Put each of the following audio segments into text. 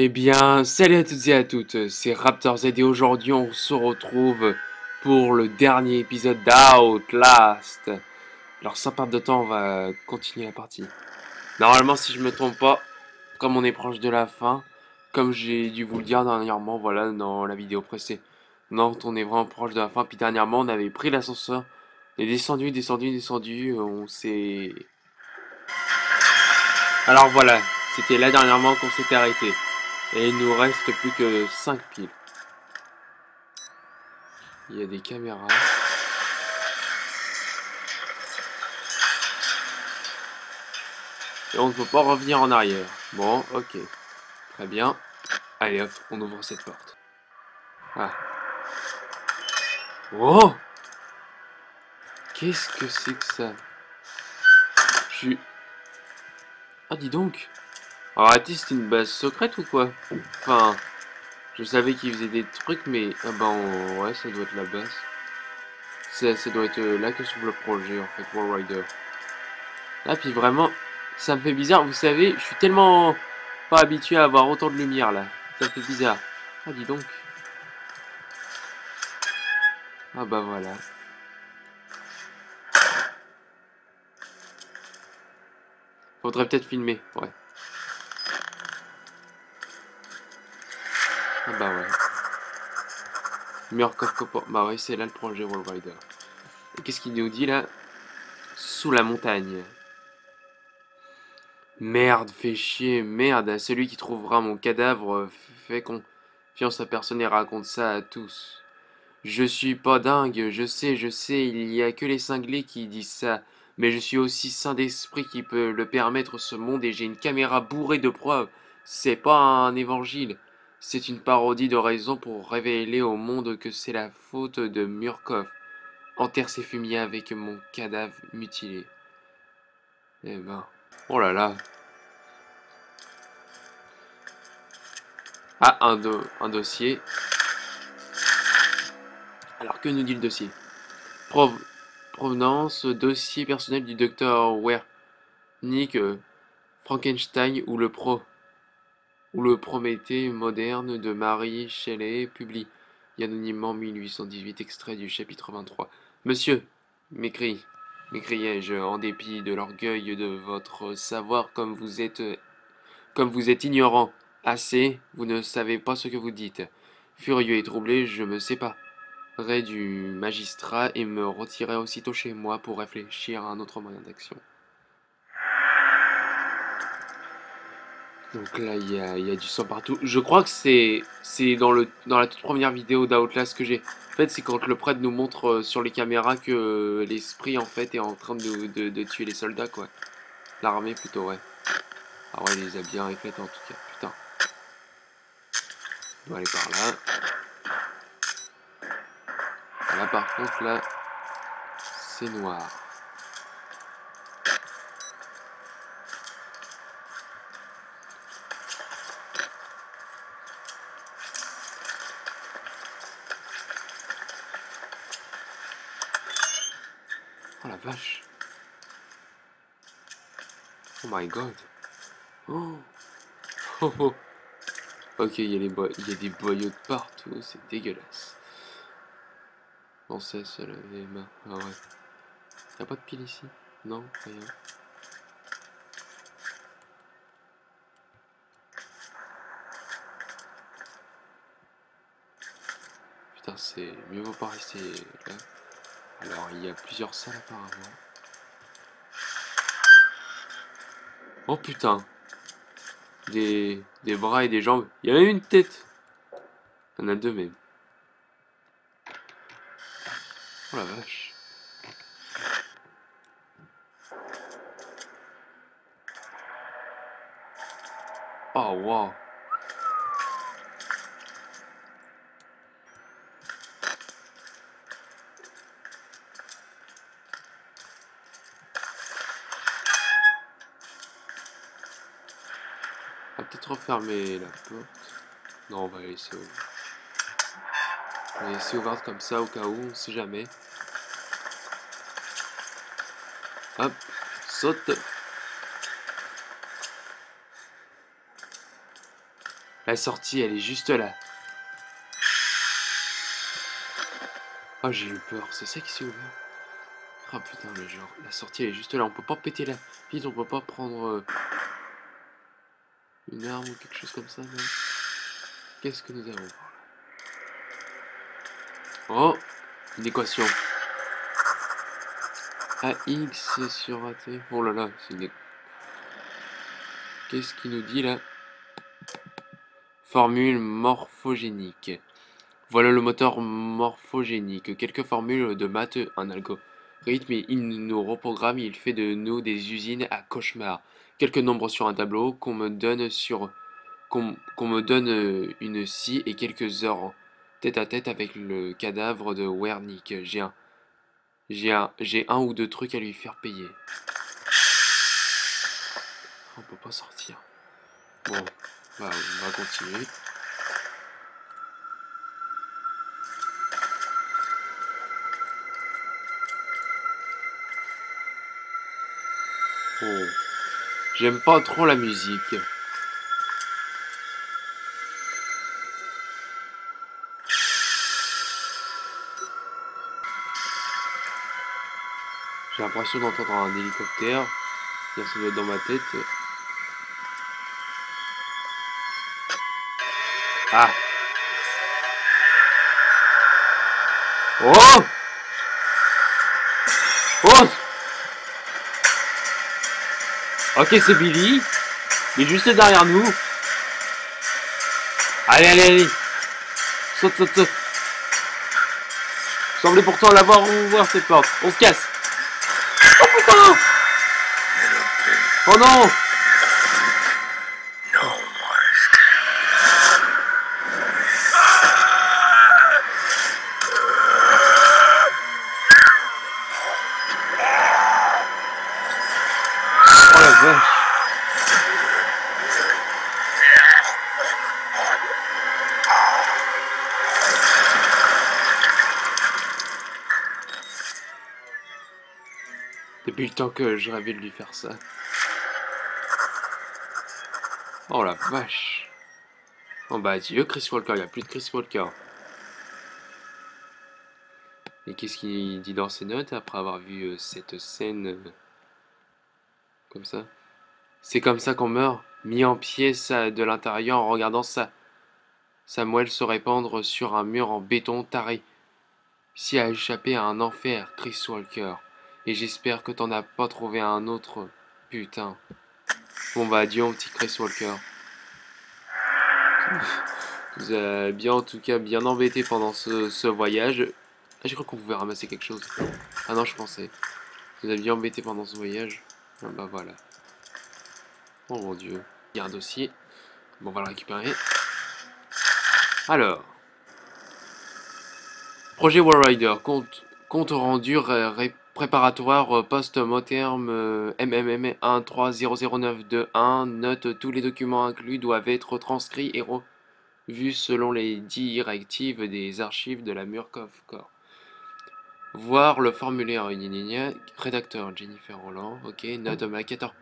Eh bien, salut à toutes et à toutes, c'est Raptor Z et aujourd'hui on se retrouve pour le dernier épisode d'Outlast. Alors sans perdre de temps, on va continuer la partie. Normalement, si je me trompe pas, comme on est proche de la fin, comme j'ai dû vous le dire dernièrement, voilà, dans la vidéo précédente, on est vraiment proche de la fin. Puis dernièrement, on avait pris l'ascenseur, on est descendu, on s'est... Alors voilà, c'était là dernièrement qu'on s'était arrêté. Et il nous reste plus que 5 piles. Il y a des caméras. Et on ne peut pas revenir en arrière. Bon, ok. Très bien. Allez hop, on ouvre cette porte. Ah. Oh! Qu'est-ce que c'est que ça? Je suis... Ah, dis donc. Arrêtez, c'était une base secrète ou quoi? Enfin, je savais qu'ils faisaient des trucs, mais... Ah ben, ouais, ça doit être la base. Ça doit être là que se trouve le projet, en fait, Wallrider. Ah, puis vraiment, ça me fait bizarre. Vous savez, je suis tellement pas habitué à avoir autant de lumière, là. Ça me fait bizarre. Ah, dis donc. Ah bah voilà. Faudrait peut-être filmer, ouais. Ah bah ouais. Murkoff Copor. Bah ouais, c'est là le projet Wall Rider. Et qu'est-ce qu'il nous dit là? Sous la montagne. Merde, fait chier, merde. Celui qui trouvera mon cadavre fait confiance à personne et raconte ça à tous. Je suis pas dingue, je sais, il y a que les cinglés qui disent ça. Mais je suis aussi saint d'esprit qui peut le permettre ce monde et j'ai une caméra bourrée de preuves. C'est pas un évangile. C'est une parodie de raison pour révéler au monde que c'est la faute de Murkoff. Enterre ces fumiers avec mon cadavre mutilé. Eh ben. Oh là là. Ah, un dossier. Alors, que nous dit le dossier? Prov Provenance, dossier personnel du docteur Wernick Frankenstein ou le Prométhée moderne de Marie Shelley, publié anonymement 1818, extrait du chapitre 23. Monsieur, m'écriai-je, en dépit de l'orgueil de votre savoir, comme vous êtes ignorant assez, vous ne savez pas ce que vous dites. Furieux et troublé, je me séparai du magistrat et me retirai aussitôt chez moi pour réfléchir à un autre moyen d'action. Donc là, il y a du sang partout. Je crois que c'est dans la toute première vidéo d'Outlast que j'ai. En fait, c'est quand le prêtre nous montre sur les caméras que l'esprit, en fait, est en train de tuer les soldats, quoi. L'armée, plutôt, ouais. Ah ouais, il les a bien refaites, en tout cas. Putain. On doit aller par là. Là, par contre, là, c'est noir. Oh la vache. Oh my god. Oh. Oh, oh. Ok, il y a des boyaux de partout, c'est dégueulasse. On sait se laver les mains. Ah ouais. Y'a pas de pile ici? Non, rien. Putain, c'est mieux vaut pas rester là. Alors, il y a plusieurs salles apparemment. Oh putain, des bras et des jambes. Il y a même une tête. Il y en a deux même. Oh la vache. Oh wow. On va peut-être refermer la porte. Non, on va la laisser ouverte. On va la laisser ouverte comme ça au cas où, on sait jamais. Hop, saute. La sortie, elle est juste là. Oh, j'ai eu peur. C'est ça qui s'est ouvert. Ah putain, le genre, la sortie, elle est juste là. On peut pas péter la vitre, on peut pas prendre une arme ou quelque chose comme ça, non? Qu'est-ce que nous avons par là? Oh, une équation. AX sur AT. Oh là là, c'est une... Qu'est-ce qu'il nous dit là? Formule morphogénique. Voilà le moteur morphogénique. Quelques formules de maths, un algorithme, et il nous reprogramme, il fait de nous des usines à cauchemar. Quelques nombres sur un tableau qu'on me donne qu'on me donne une scie et quelques heures en tête à tête avec le cadavre de Wernick. J'ai un ou deux trucs à lui faire payer. On peut pas sortir. Bon, bah, on va continuer. Oh. J'aime pas trop la musique. J'ai l'impression d'entendre un hélicoptère. Ça doit être dans ma tête. Ah! Oh! Oh! Ok, c'est Billy. Il est juste derrière nous. Allez, allez, allez. Saute, saute, saute. Semblait pourtant l'avoir ouvert cette porte. On se casse. Oh putain! Oh non! Oh la vache! Depuis le temps que je rêvais de lui faire ça. Oh la vache! Oh bah adieu Chris Walker, il n'y a plus de Chris Walker. Et qu'est-ce qu'il dit dans ses notes après avoir vu cette scène comme ça? C'est comme ça qu'on meurt, mis en pied ça de l'intérieur en regardant ça. Samuel se répandre sur un mur en béton taré. Si a échappé à un enfer, Chris Walker. Et j'espère que t'en as pas trouvé un autre. Putain. Bon bah adieu mon petit Chris Walker. Vous a bien en tout cas bien embêté pendant ce voyage. Ah j'ai cru qu'on pouvait ramasser quelque chose. Ah non je pensais. Vous avez bien embêté pendant ce voyage. Ah bah voilà. Oh mon dieu. Il y a un dossier. Bon on va le récupérer. Alors. Projet Warrider. Compte rendu préparatoire post-mortem MMM 13009221. Note tous les documents inclus doivent être transcrits et revus selon les directives des archives de la Murkoff Corps. Voir le formulaire rédacteur Jennifer Roland. Ok, note ma 14e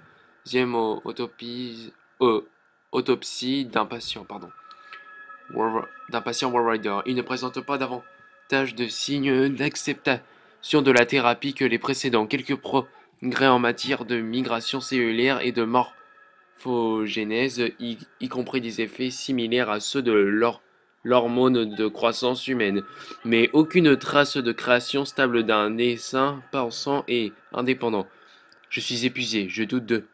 autopsie d'un patient, pardon. D'un patient Warrider. Il ne présente pas davantage de signes d'acceptation de la thérapie que les précédents. Quelques progrès en matière de migration cellulaire et de morphogénèse, y compris des effets similaires à ceux de l'hormone de croissance humaine, mais aucune trace de création stable d'un essaim pensant et indépendant. Je suis épuisé, je doute de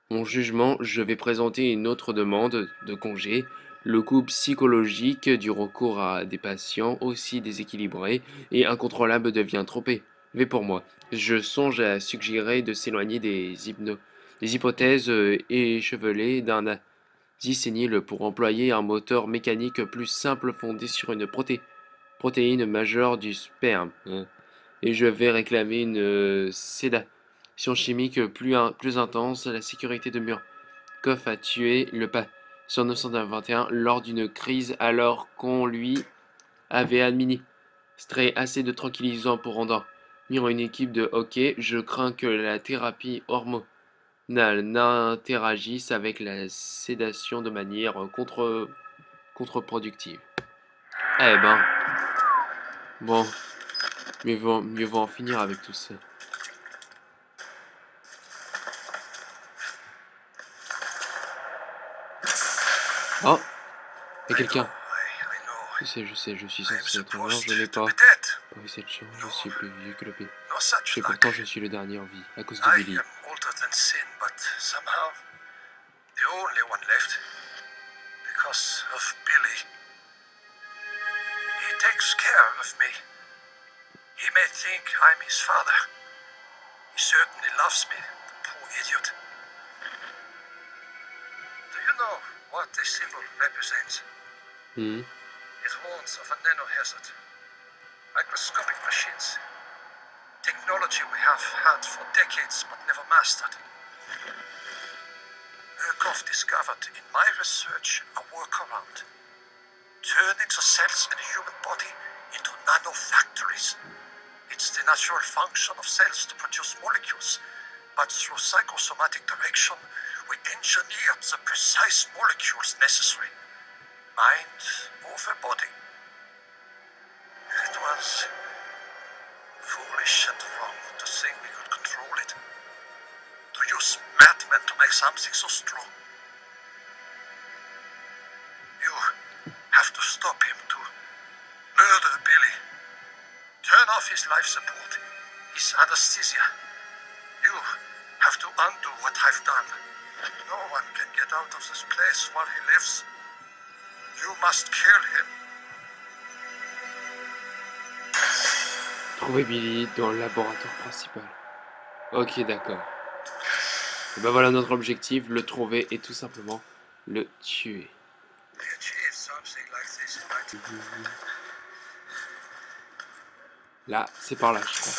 mon jugement, je vais présenter une autre demande de congé. Le coût psychologique du recours à des patients aussi déséquilibrés et incontrôlables devient trop élevé pour moi. Je songe à suggérer de s'éloigner des hypothèses échevelées d'un asie sénile pour employer un moteur mécanique plus simple fondé sur une protéine majeure du sperme. Et je vais réclamer une sédation chimique plus intense. La sécurité de Murkoff a tué le patient 921 lors d'une crise alors qu'on lui avait administré assez de tranquillisants pour endormir une équipe de hockey. Je crains que la thérapie hormonale n'interagisse avec la sédation de manière contre-productive. Eh ben, bon, mieux vaut en finir avec tout ça. Oh, il y a quelqu'un. Je sais, je suis censé être mort, je n'ai pas eu cette chance, je suis plus vieux que le pays. Et pourtant, je suis le dernier en vie, à cause de Billy. Takes care of me. He may think I'm his father. He certainly loves me, the poor idiot. Do you know what this symbol represents? It warns of a nanohazard. Microscopic machines. Technology we have had for decades but never mastered. Murkoff discovered in my research a workaround. Turning the cells in the human body into nanofactories. It's the natural function of cells to produce molecules, but through psychosomatic direction, we engineered the precise molecules necessary. Mind over body. It was foolish and wrong to think we could control it. To use madmen to make something so strong. You have to stop him to murder Billy. Turn off his life support, his anesthesia. You have to undo what I've done. No one can get out of this place while he lives. You must kill him. Trouver Billy dans le laboratoire principal. Ok, d'accord. Et ben voilà notre objectif, le trouver et tout simplement le tuer. Là, c'est par là, je crois.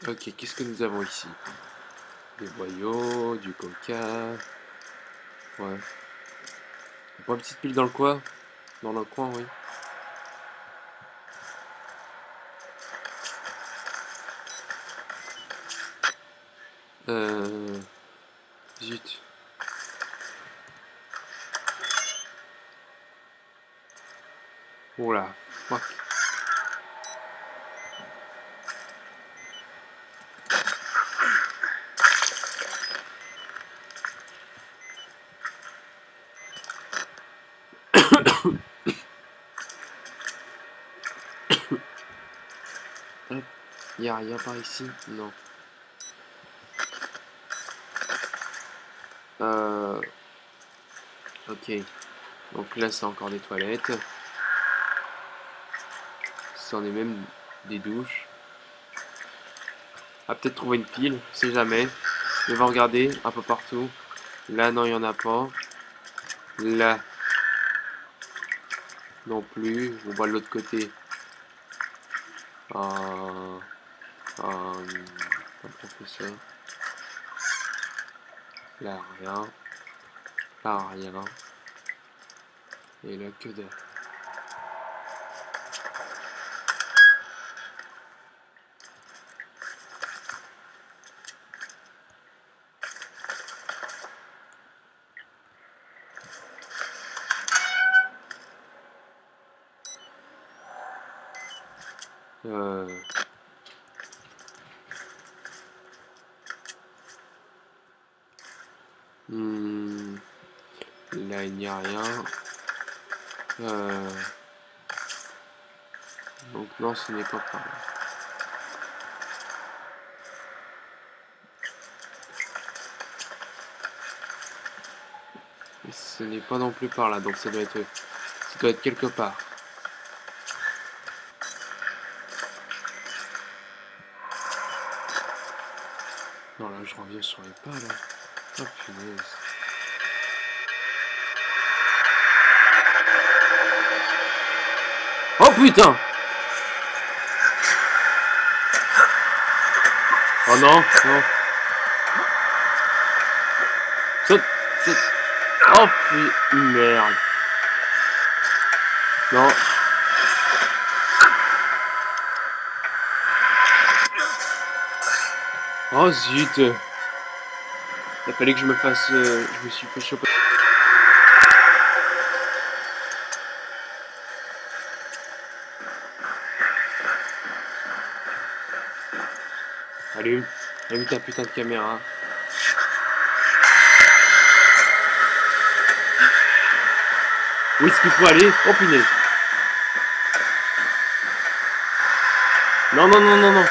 Ok, qu'est-ce que nous avons ici? Des boyaux, du coca. Ouais. Y'a pas une petite pile dans le coin? Dans le coin, oui. Zut. Oula, fuck. Hop. Y'a rien par ici? Non. Ok. Donc là, c'est encore des toilettes. C'en est même des douches. On va peut-être trouver une pile, on sait jamais. On va regarder un peu partout. Là, non, il n'y en a pas. Là, non plus. On voit de l'autre côté. Un professeur. Là, rien. Là, rien. Et là, que dalle. Là, il n'y a rien. Donc non, ce n'est pas par là. Et ce n'est pas non plus par là, donc ça doit être quelque part. Non, là, je reviens sur les pas, là. Oh, punaise. Oh, putain! Oh non, non. Saute, saute. Oh, merde. Non. Oh, zut. Il fallait que je me fasse... je me suis fait choper. Allume. Allume ta putain de caméra. Où est-ce qu'il faut aller? Oh punaise. Non, non, non, non, non.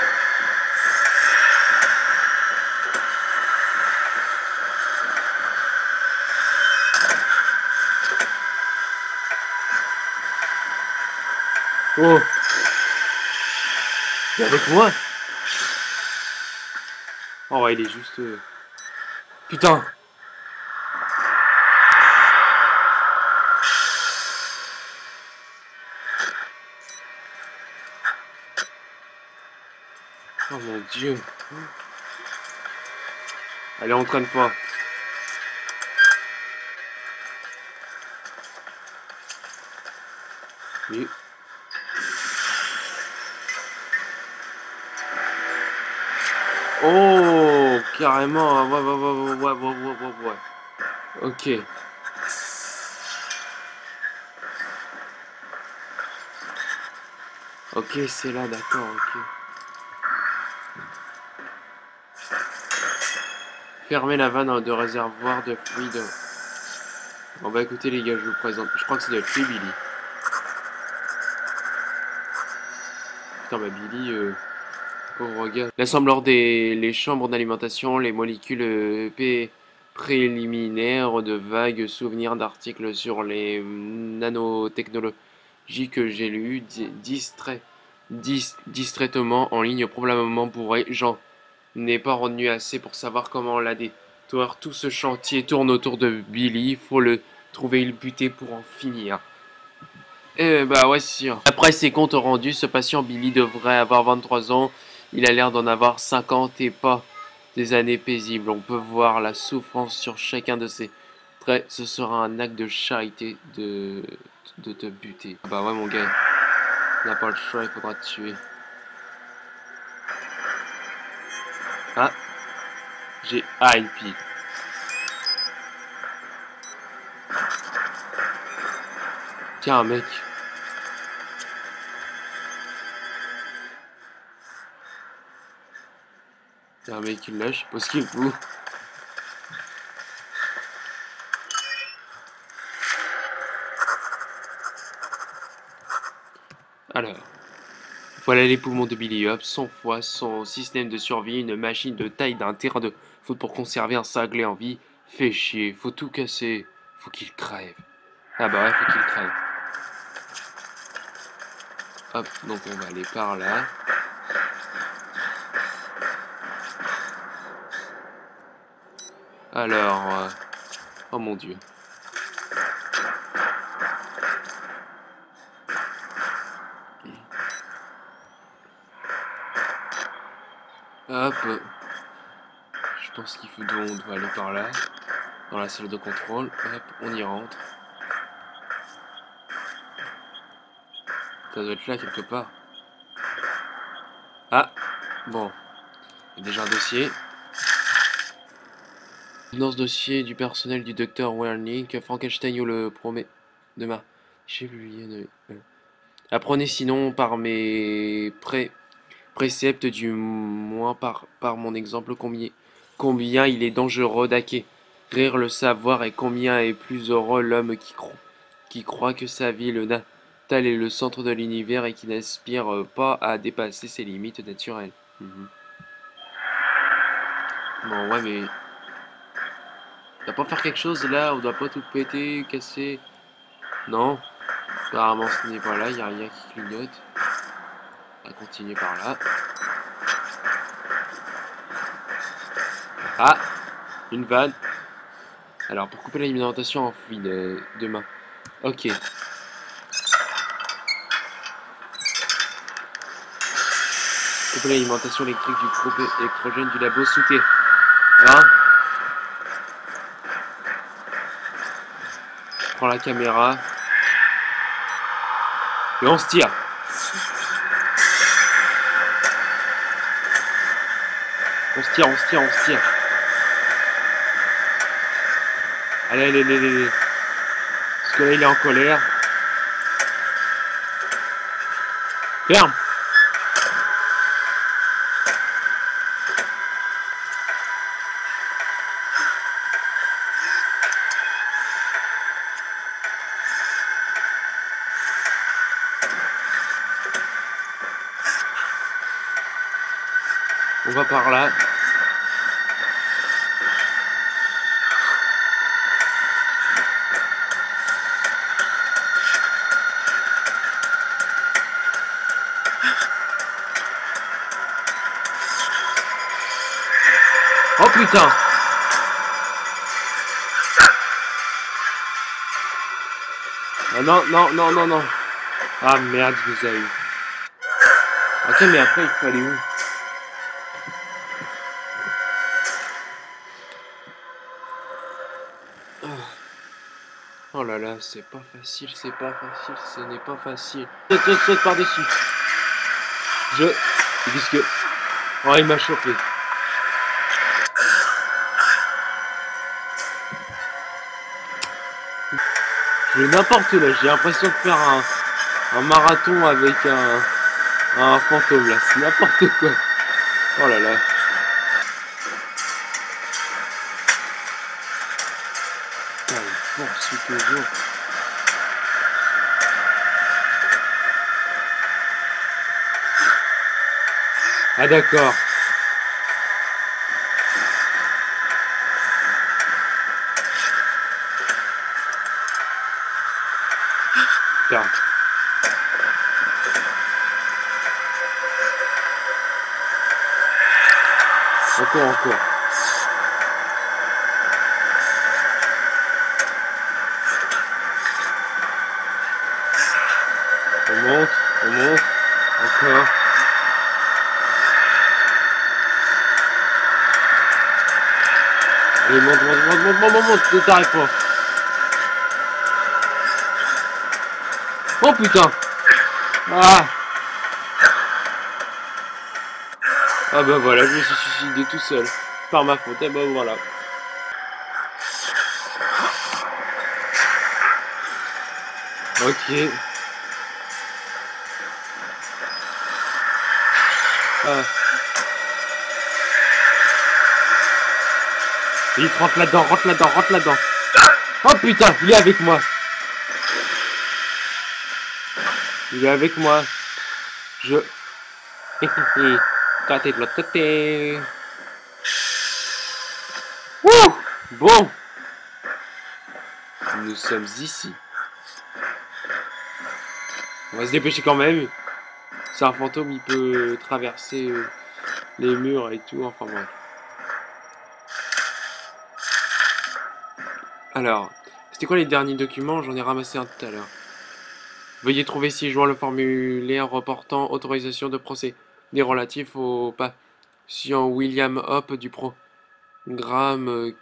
Oh. T'es avec moi? Oh ouais, il est juste... Putain. Oh mon dieu. Allez, entraîne-toi. Mais... Oh, carrément. Ouais, ouais, ouais, ouais, ouais, ouais, ouais, ouais. Ok. Ok, c'est là, d'accord, ok. Fermez la vanne de réservoir de fluide. Bon bah écoutez les gars, je vous présente. Je crois que ça doit être lui, Billy. Putain, bah Billy, pauvre gars. L'assembleur des les chambres d'alimentation, les molécules préliminaires de vagues souvenirs d'articles sur les nanotechnologies que j'ai lus distraitement en ligne, probablement bourré. J'en n'ai pas retenu assez pour savoir comment la détruire. Tout ce chantier tourne autour de Billy. Faut le trouver et le buter pour en finir. Bah ouais, sûr. Après ses comptes rendus, ce patient Billy devrait avoir 23 ans. Il a l'air d'en avoir 50 et pas des années paisibles. On peut voir la souffrance sur chacun de ses traits. Ce sera un acte de charité de te buter. Ah bah ouais, mon gars. On n'a pas le choix, il faudra te tuer. Ah, j'ai... Ah, une pile. Tiens, mec. Tiens, mec, il lâche. Je sais pas ce qu'il fout. Alors... Voilà les poumons de Billy Hop, son foie, son système de survie, une machine de taille d'un terrain de foot pour conserver un cinglé en vie. Fait chier, faut tout casser, faut qu'il crève. Ah bah ouais, faut qu'il crève. Hop, donc on va aller par là. Alors, oh mon dieu. Hop, je pense qu'il faut, on doit aller par là, dans la salle de contrôle. Hop, on y rentre. Ça doit être là quelque part. Ah, bon, il y a déjà un dossier. Dans ce dossier du personnel du docteur Wernick, Frankenstein le promet demain. J'ai oublié. Apprenez sinon par mes préceptes, du moins par mon exemple, combien il est dangereux d'acquérir le savoir et combien est plus heureux l'homme qui croit que sa vie, le natal est le centre de l'univers et qui n'aspire pas à dépasser ses limites naturelles. Mhm. Bon, ouais, mais on doit pas faire quelque chose là, on doit pas tout péter, casser. Non, apparemment ce n'est pas là, il n'y a rien qui clignote. On va continuer par là. Ah, une vanne. Alors, pour couper l'alimentation en fluide demain. Ok. Couper l'alimentation électrique du groupe électrogène du labo souterrain. Prends la caméra. Et on se tire. On se tire, on se tire, on se tire. Allez, allez, allez, allez. Parce que là, il est en colère. Ferme. On va par là. Oh putain. Ah non, non, non, non, non. Ah merde, je vous ai eu. Ok, mais après, il faut aller où? Oh là là, c'est pas facile, ce n'est pas facile. Saute, saute, saute par-dessus. Je... Ils disent que... Oh, il m'a chopé. Je vais n'importe où là, j'ai l'impression de faire un marathon avec un fantôme là, c'est n'importe quoi. Oh là là. Putain, il poursuit toujours. Ah d'accord. Putain. Encore, encore. On monte, on monte. Encore. Allez, monte, monte, monte, monte, monte, monte, monte, ne t'arrête pas. Oh putain. Ah. Ah bah voilà, je me suis suicidé tout seul. Par ma faute, et bah voilà. Ok. Ah. Vite, rentre là-dedans, rentre là-dedans, rentre là-dedans. Oh putain, il est avec moi. Il est avec moi. Je... Toi, t'es de l'autre côté. Wouh. Bon. Nous sommes ici. On va se dépêcher quand même. C'est un fantôme, il peut traverser les murs et tout. Enfin bref. Alors, c'était quoi les derniers documents? J'en ai ramassé un tout à l'heure. Veuillez trouver ci-joint le formulaire reportant autorisation de procès des relatifs au patient William Hope du programme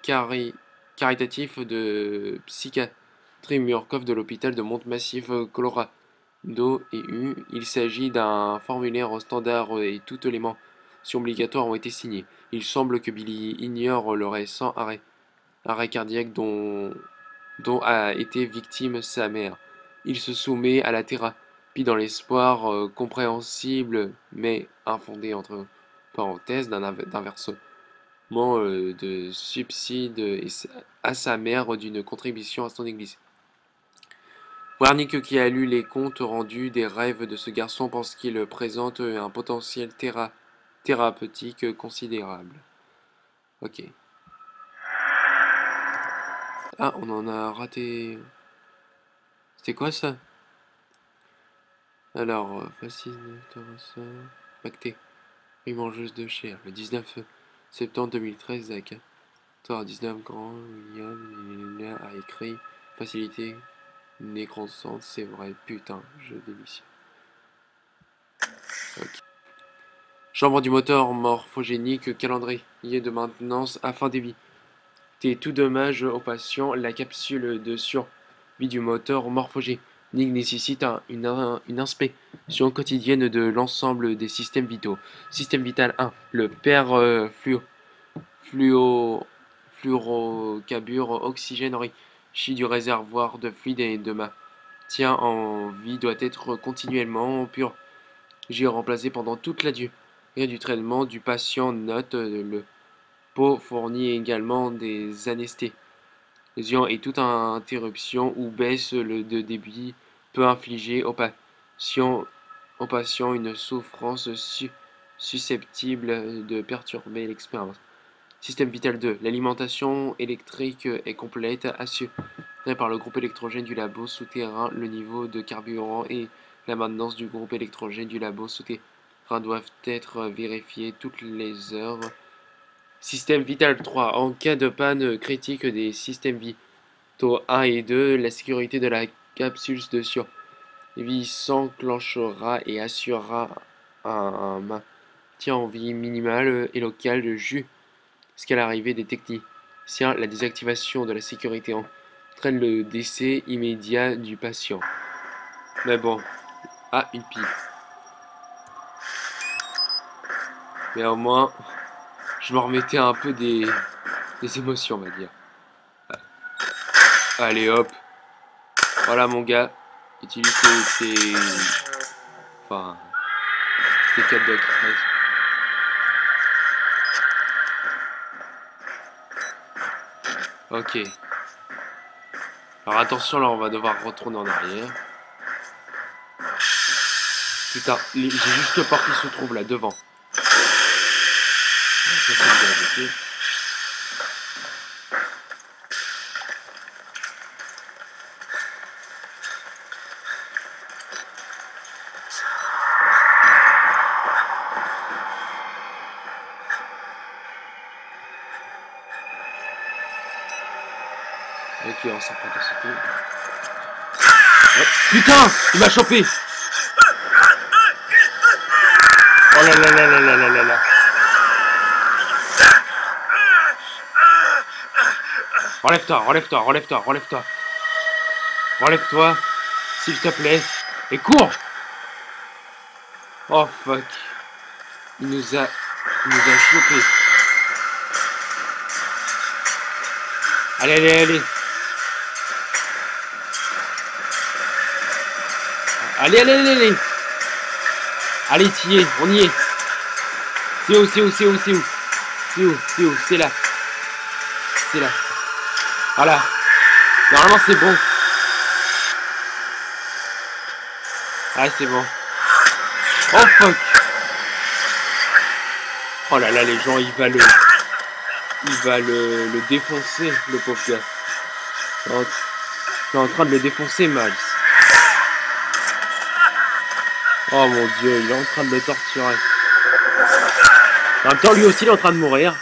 caritatif de psychiatrie Murkoff de l'hôpital de Mont-Massif, Colorado et U. Il s'agit d'un formulaire standard et toutes les mentions obligatoires ont été signées. Il semble que Billy ignore le récent arrêt cardiaque dont a été victime sa mère. Il se soumet à la thérapie dans l'espoir compréhensible mais infondé entre parenthèses d'un versement de subside à sa mère d'une contribution à son église. Wernicke, qui a lu les comptes rendus des rêves de ce garçon, pense qu'il présente un potentiel thérapeutique considérable. Ok. Ah, on en a raté. C'était quoi ça? Alors, fascinateur, ça. Pacté. Oui, mangeuse de chair. Le 19 septembre 2013, à 14h19, Grand William a écrit Facilité nécrosante, c'est vrai, putain, je démissionne. Ok. Chambre du moteur morphogénique, calendrier de maintenance afin d'éviter tout dommage aux patients. La capsule de survie du moteur morphogénique nécessite une inspection quotidienne de l'ensemble des systèmes vitaux. Système vital 1, le père fluo, fluorocarbure oxygène enrichi du réservoir de fluide et de maintien en vie doit être continuellement purgé remplacé pendant toute la durée du traitement du patient. Note le pot fournit également des anesthésiants et toute interruption ou baisse de débit peut infliger au patient une souffrance susceptible de perturber l'expérience. Système vital 2. L'alimentation électrique est complète, assurée par le groupe électrogène du labo souterrain. Le niveau de carburant et la maintenance du groupe électrogène du labo souterrain doivent être vérifiés toutes les heures. Système vital 3. En cas de panne critique des systèmes vitaux 1 et 2, la sécurité de la capsule de survie s'enclenchera et assurera un maintien en vie minimal et local jusqu'à l'arrivée des techniciens. La désactivation de la sécurité entraîne le décès immédiat du patient. Mais bon, une pile. Mais au moins, je me remettais un peu des émotions, on va dire. Allez hop. Voilà mon gars. Utilise tes... Enfin... Tes 4 doigts qui pressent. Ok. Alors attention, là on va devoir retourner en arrière. Putain, j'ai juste le port qui se trouve là devant. Ça c'est bien, ok. Ok, on s'en prend tout. Putain, il m'a chopé. Oh là là là là là là là là. Relève-toi, relève-toi, relève-toi, relève-toi. Relève-toi, s'il te plaît. Et cours. Oh fuck. Il nous a chopé. Allez, allez, allez. Allez, allez, allez, allez. Allez, t'y es, on y est. C'est où, c'est où, c'est où, c'est où? C'est où, c'est où? C'est là. C'est là. Voilà. Normalement, c'est bon. Ah, c'est bon. Oh fuck. Oh là là, les gens, il va le défoncer, le pauvre gars. Il est en train de le défoncer, Miles. Oh mon dieu, il est en train de le torturer. En même temps, lui aussi, il est en train de mourir.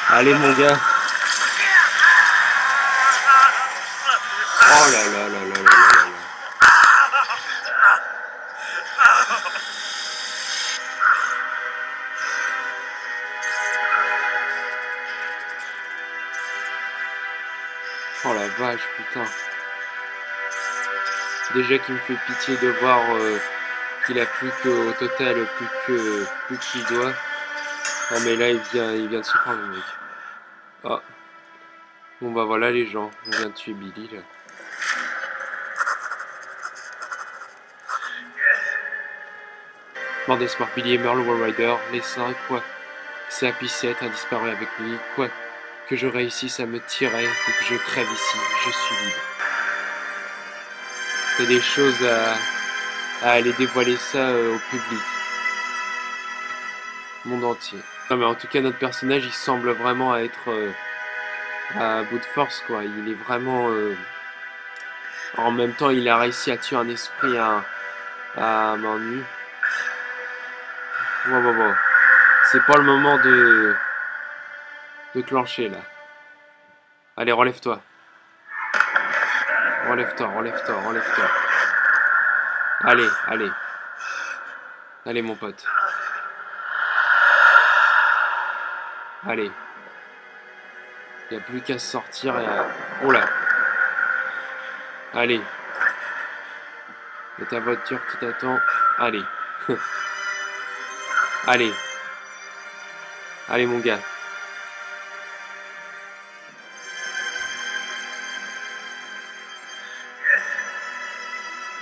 Allez, mon gars. Oh là là là là là là là. Oh la vache, putain. Déjà qu'il me fait pitié de voir qu'il a plus qu'au total, plus qu'il doit. Oh mais là, il vient de se prendre, le mec. Ah. Bon bah voilà les gens, on vient de tuer Billy là. Mort d'espoir, Billy et Merle Wallrider, les 5, quoi. C'est Happy 7 a disparu avec lui, quoi. Que je réussisse à me tirer ou que je crève ici, je suis libre. Il y a des choses à aller dévoiler ça au public. Monde entier. Non mais en tout cas notre personnage il semble vraiment être à bout de force quoi. Il est vraiment... En même temps il a réussi à tuer un esprit à main nue. Bon. C'est pas le moment de clencher là. Allez relève-toi. Relève-toi, relève-toi, relève-toi. Allez, allez. Allez mon pote. Allez. Il n'y a plus qu'à sortir et à... Oh là. Allez. Il y a ta voiture qui t'attend. Allez. Allez. Allez mon gars.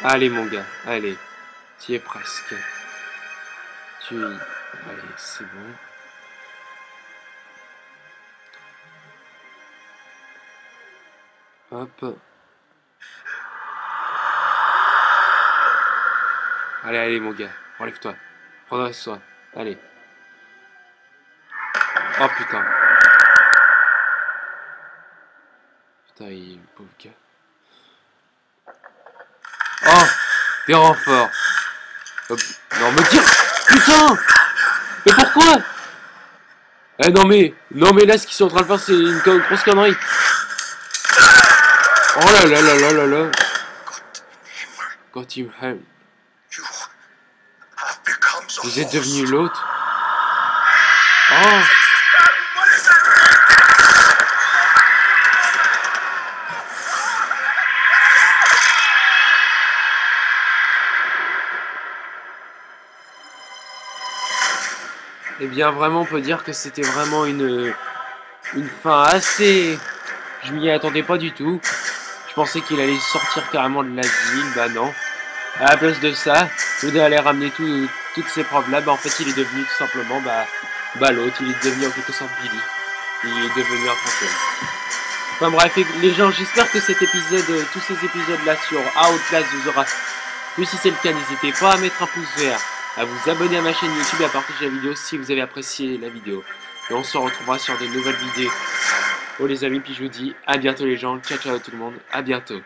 Allez mon gars, allez. Tu y es presque. Allez, c'est bon. Hop. Allez, allez mon gars, relève-toi. Redresse-toi. Allez. Oh putain. Putain, il pauvre gars. Oh, des renforts. Hop. Non, me tire. Putain. Mais pourquoi? Eh non mais là ce qu'ils sont en train de faire c'est une grosse connerie. Oh là là là là là là. Quand il me... Vous êtes devenu l'autre. Oh. Eh bien vraiment on peut dire que c'était vraiment une fin assez... Je m'y attendais pas du tout. Je pensais qu'il allait sortir carrément de l'asile, bah non. À la place de ça, au lieu d'aller ramener toutes ces preuves-là, bah en fait il est devenu tout simplement bah l'autre, il est devenu en quelque sorte Billy. Il est devenu un fantôme. Enfin bref, les gens, j'espère que cet épisode, tous ces épisodes-là sur Outlast vous aura plu. Si c'est le cas, n'hésitez pas à mettre un pouce vert, à vous abonner à ma chaîne YouTube et à partager la vidéo si vous avez apprécié la vidéo. Et on se retrouvera sur de nouvelles vidéos. Oh les amis, puis je vous dis à bientôt les gens, ciao ciao tout le monde, à bientôt.